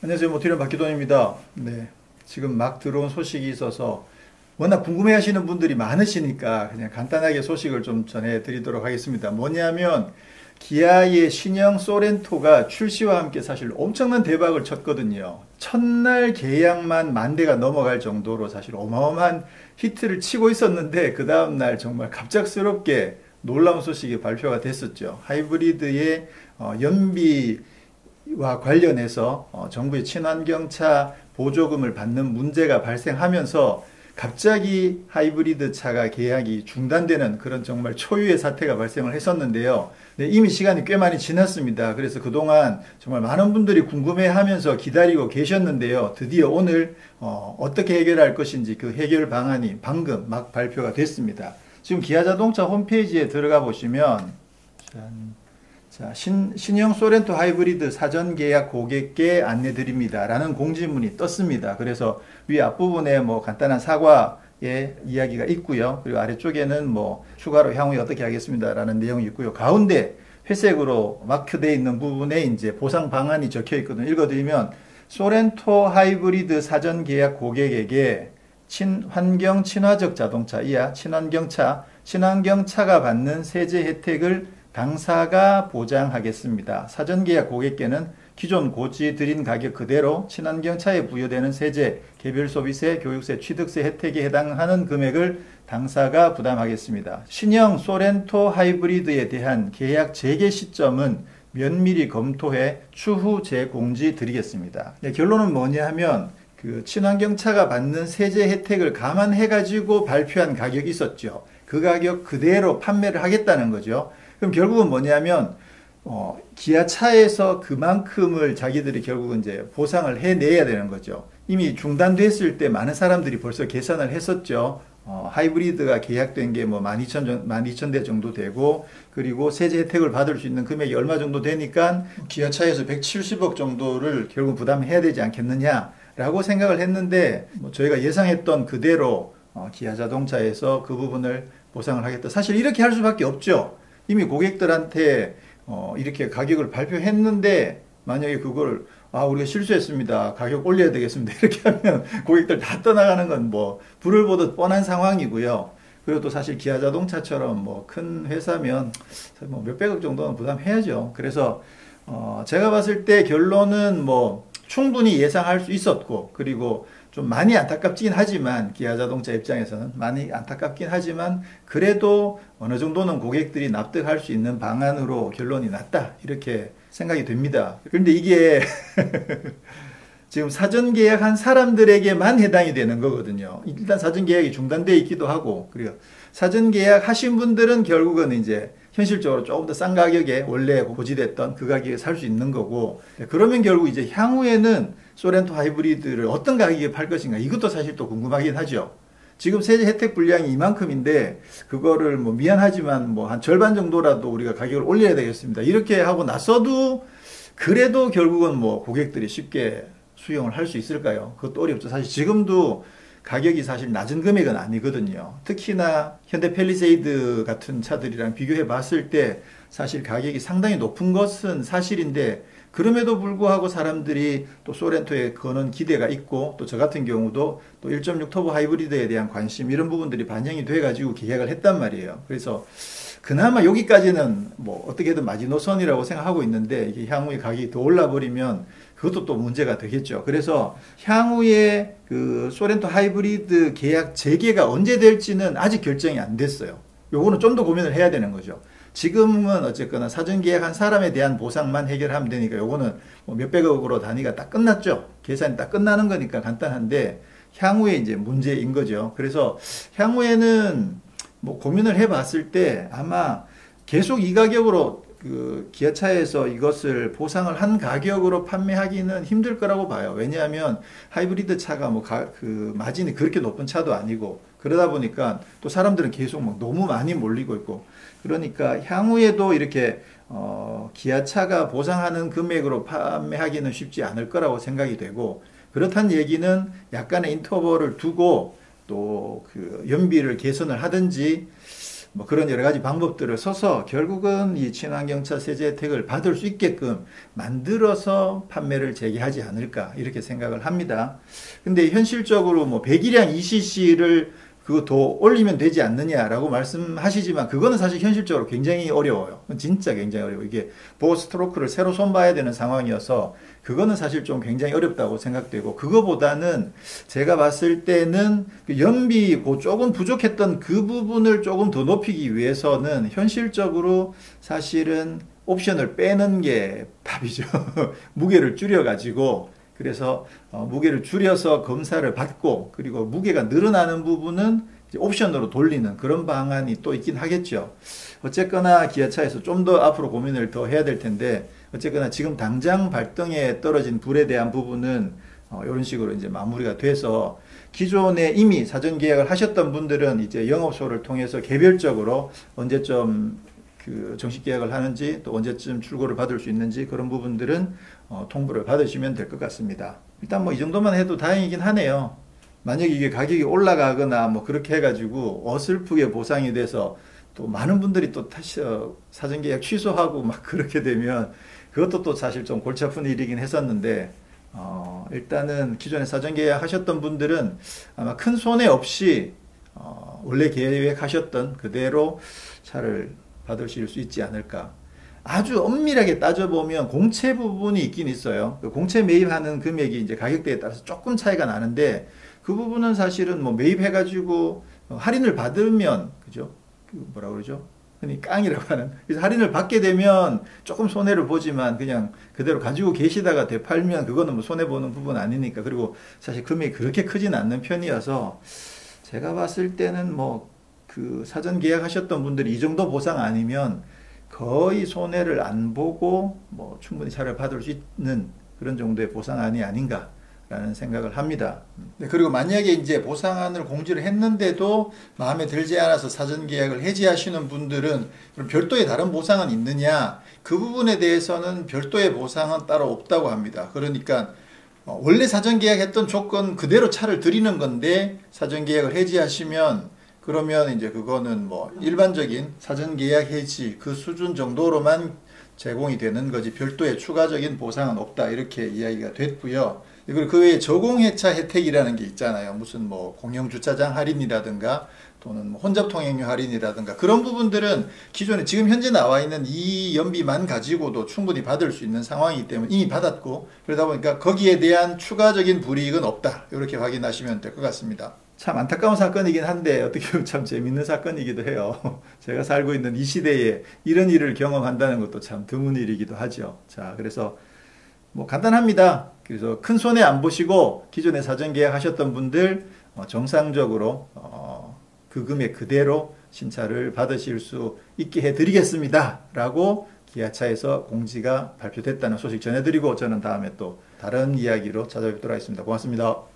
안녕하세요. 모티리언 박기돈입니다. 네. 지금 막 들어온 소식이 있어서 워낙 궁금해 하시는 분들이 많으시니까 그냥 간단하게 소식을 좀 전해드리도록 하겠습니다. 뭐냐면 기아의 신형 소렌토가 출시와 함께 사실 엄청난 대박을 쳤거든요. 첫날 계약만 10,000대가 넘어갈 정도로 사실 어마어마한 히트를 치고 있었는데 그 다음날 정말 갑작스럽게 놀라운 소식이 발표가 됐었죠. 하이브리드의 연비와 관련해서 정부의 친환경차 보조금을 받는 문제가 발생하면서 갑자기 하이브리드 차가 계약이 중단되는 그런 정말 초유의 사태가 발생을 했었는데요. 네, 이미 시간이 꽤 많이 지났습니다. 그래서 그동안 정말 많은 분들이 궁금해하면서 기다리고 계셨는데요. 드디어 오늘 어떻게 해결할 것인지 그 해결 방안이 방금 막 발표가 됐습니다. 지금 기아자동차 홈페이지에 들어가 보시면 신형 소렌토 하이브리드 사전 계약 고객께 안내 드립니다 라는 공지문이 떴습니다. 그래서 위 앞부분에 뭐 간단한 사과의 이야기가 있고요. 그리고 아래쪽에는 뭐 추가로 향후에 어떻게 하겠습니다 라는 내용이 있고요. 가운데 회색으로 마크되어 있는 부분에 이제 보상 방안이 적혀 있거든요. 읽어드리면 소렌토 하이브리드 사전 계약 고객에게 환경 친화적 자동차, 이하 친환경차가 받는 세제 혜택을 당사가 보장하겠습니다. 사전계약 고객께는 기존 고지 드린 가격 그대로 친환경차에 부여되는 세제, 개별소비세, 교육세, 취득세 혜택에 해당하는 금액을 당사가 부담하겠습니다. 신형 소렌토 하이브리드에 대한 계약 재개 시점은 면밀히 검토해 추후 재공지 드리겠습니다. 네, 결론은 뭐냐 하면 그 친환경차가 받는 세제 혜택을 감안해 가지고 발표한 가격이 있었죠. 그 가격 그대로 판매를 하겠다는 거죠. 그럼 결국은 뭐냐면 기아차에서 그만큼을 자기들이 결국은 이제 보상을 해내야 되는 거죠. 이미 중단됐을 때 많은 사람들이 벌써 계산을 했었죠. 하이브리드가 계약된 게 뭐 12,000대 정도 되고, 그리고 세제 혜택을 받을 수 있는 금액이 얼마 정도 되니까 기아차에서 170억 정도를 결국 부담해야 되지 않겠느냐라고 생각을 했는데, 뭐 저희가 예상했던 그대로 기아자동차에서 그 부분을 보상을 하겠다. 사실 이렇게 할 수밖에 없죠. 이미 고객들한테 이렇게 가격을 발표했는데 만약에 그걸 우리가 실수했습니다. 가격 올려야 되겠습니다. 이렇게 하면 고객들 다 떠나가는 건 뭐 불을 보듯 뻔한 상황이고요. 그리고 또 사실 기아자동차처럼 뭐 큰 회사면 뭐 몇백억 정도는 부담해야죠. 그래서 제가 봤을 때 결론은 뭐 충분히 예상할 수 있었고, 그리고 좀 많이 안타깝긴 하지만 기아자동차 입장에서는 많이 안타깝긴 하지만 그래도 어느 정도는 고객들이 납득할 수 있는 방안으로 결론이 났다, 이렇게 생각이 됩니다. 그런데 이게 지금 사전 계약한 사람들에게만 해당이 되는 거거든요. 일단 사전 계약이 중단되어 있기도 하고, 그리고 사전 계약 하신 분들은 결국은 이제 현실적으로 조금 더 싼 가격에 원래 고지됐던 그 가격에 살 수 있는 거고, 그러면 결국 이제 향후에는 소렌토 하이브리드를 어떤 가격에 팔 것인가, 이것도 사실 또 궁금하긴 하죠. 지금 세제 혜택 분량이 이만큼인데 그거를 뭐 미안하지만 뭐 한 절반 정도라도 우리가 가격을 올려야 되겠습니다, 이렇게 하고 나서도 그래도 결국은 뭐 고객들이 쉽게 수용을 할 수 있을까요? 그것도 어렵죠. 사실 지금도 가격이 사실 낮은 금액은 아니거든요. 특히나 현대 팰리세이드 같은 차들이랑 비교해 봤을 때 사실 가격이 상당히 높은 것은 사실인데, 그럼에도 불구하고 사람들이 또 소렌토에 거는 기대가 있고, 또 저 같은 경우도 또 1.6 터보 하이브리드에 대한 관심, 이런 부분들이 반영이 돼 가지고 계약을 했단 말이에요. 그래서 그나마 여기까지는 뭐 어떻게든 마지노선이라고 생각하고 있는데, 이게 향후에 가격이 더 올라버리면 그것도 또 문제가 되겠죠. 그래서 향후에 그 소렌토 하이브리드 계약 재개가 언제 될지는 아직 결정이 안 됐어요. 요거는 좀 더 고민을 해야 되는 거죠. 지금은 어쨌거나 사전 계약한 사람에 대한 보상만 해결하면 되니까 요거는 뭐 몇백억으로 단위가 딱 끝났죠. 계산이 딱 끝나는 거니까 간단한데, 향후에 이제 문제인 거죠. 그래서 향후에는 뭐 고민을 해봤을 때 아마 계속 이 가격으로 그 기아차에서 이것을 보상을 한 가격으로 판매하기는 힘들 거라고 봐요. 왜냐하면 하이브리드 차가 뭐 그 마진이 그렇게 높은 차도 아니고, 그러다 보니까 또 사람들은 계속 뭐 너무 많이 몰리고 있고, 그러니까 향후에도 이렇게 기아차가 보상하는 금액으로 판매하기는 쉽지 않을 거라고 생각이 되고, 그렇다는 얘기는 약간의 인터벌을 두고 또 그 연비를 개선을 하든지 뭐 그런 여러 가지 방법들을 써서 결국은 이 친환경차 세제 혜택을 받을 수 있게끔 만들어서 판매를 재개하지 않을까 이렇게 생각을 합니다. 근데 현실적으로 뭐 배기량 2cc를 그거 더 올리면 되지 않느냐라고 말씀하시지만 그거는 사실 현실적으로 굉장히 어려워요. 진짜 굉장히 어려워요. 이게 보호 스트로크를 새로 손봐야 되는 상황이어서 그거는 사실 좀 굉장히 어렵다고 생각되고, 그거보다는 제가 봤을 때는 연비 그 조금 부족했던 그 부분을 조금 더 높이기 위해서는 현실적으로 사실은 옵션을 빼는 게 답이죠. 무게를 줄여가지고, 그래서 무게를 줄여서 검사를 받고, 그리고 무게가 늘어나는 부분은 이제 옵션으로 돌리는 그런 방안이 또 있긴 하겠죠. 어쨌거나 기아차에서 좀 더 앞으로 고민을 더 해야 될 텐데, 어쨌거나 지금 당장 발등에 떨어진 불에 대한 부분은 이런 식으로 이제 마무리가 돼서, 기존에 이미 사전 계약을 하셨던 분들은 이제 영업소를 통해서 개별적으로 언제쯤 그 정식 계약을 하는지, 또 언제쯤 출고를 받을 수 있는지 그런 부분들은 통보를 받으시면 될 것 같습니다. 일단 뭐 이 정도만 해도 다행이긴 하네요. 만약에 이게 가격이 올라가거나 뭐 그렇게 해가지고 어설프게 보상이 돼서 또 많은 분들이 또 다시 사전 계약 취소하고 막 그렇게 되면 그것도 또 사실 좀 골치 아픈 일이긴 했었는데, 일단은 기존에 사전 계약 하셨던 분들은 아마 큰 손해 없이 원래 계획하셨던 그대로 차를 받으실 수 있지 않을까. 아주 엄밀하게 따져보면 공채 부분이 있긴 있어요. 그 공채 매입하는 금액이 이제 가격대에 따라서 조금 차이가 나는데, 그 부분은 사실은 뭐 매입해가지고 할인을 받으면, 그죠? 그 뭐라 그러죠? 흔히 깡이라고 하는. 그래서 할인을 받게 되면 조금 손해를 보지만 그냥 그대로 가지고 계시다가 되팔면 그거는 뭐 손해보는 부분 아니니까. 그리고 사실 금액이 그렇게 크진 않는 편이어서 제가 봤을 때는 뭐 그 사전 계약하셨던 분들이 이 정도 보상 아니면 거의 손해를 안 보고 뭐 충분히 차를 받을 수 있는 그런 정도의 보상안이 아닌가라는 생각을 합니다. 그리고 만약에 이제 보상안을 공지를 했는데도 마음에 들지 않아서 사전 계약을 해지하시는 분들은 그럼 별도의 다른 보상은 있느냐? 그 부분에 대해서는 별도의 보상은 따로 없다고 합니다. 그러니까 원래 사전 계약했던 조건 그대로 차를 드리는 건데, 사전 계약을 해지하시면 그러면 이제 그거는 뭐 일반적인 사전 계약 해지 그 수준 정도로만 제공이 되는 거지 별도의 추가적인 보상은 없다, 이렇게 이야기가 됐고요. 그리고 그 외에 저공해차 혜택이라는 게 있잖아요. 무슨 뭐 공영주차장 할인이라든가 또는 뭐 혼잡통행료 할인이라든가 그런 부분들은 기존에 지금 현재 나와 있는 이 연비만 가지고도 충분히 받을 수 있는 상황이기 때문에 이미 받았고, 그러다 보니까 거기에 대한 추가적인 불이익은 없다, 이렇게 확인하시면 될 것 같습니다. 참 안타까운 사건이긴 한데 어떻게 보면 참 재밌는 사건이기도 해요. 제가 살고 있는 이 시대에 이런 일을 경험한다는 것도 참 드문 일이기도 하죠. 자, 그래서 뭐 간단합니다. 그래서 큰 손해 안 보시고 기존에 사전 계약하셨던 분들 정상적으로 그 금액 그대로 신차를 받으실 수 있게 해드리겠습니다 라고 기아차에서 공지가 발표됐다는 소식 전해드리고, 저는 다음에 또 다른 이야기로 찾아뵙도록 하겠습니다. 고맙습니다.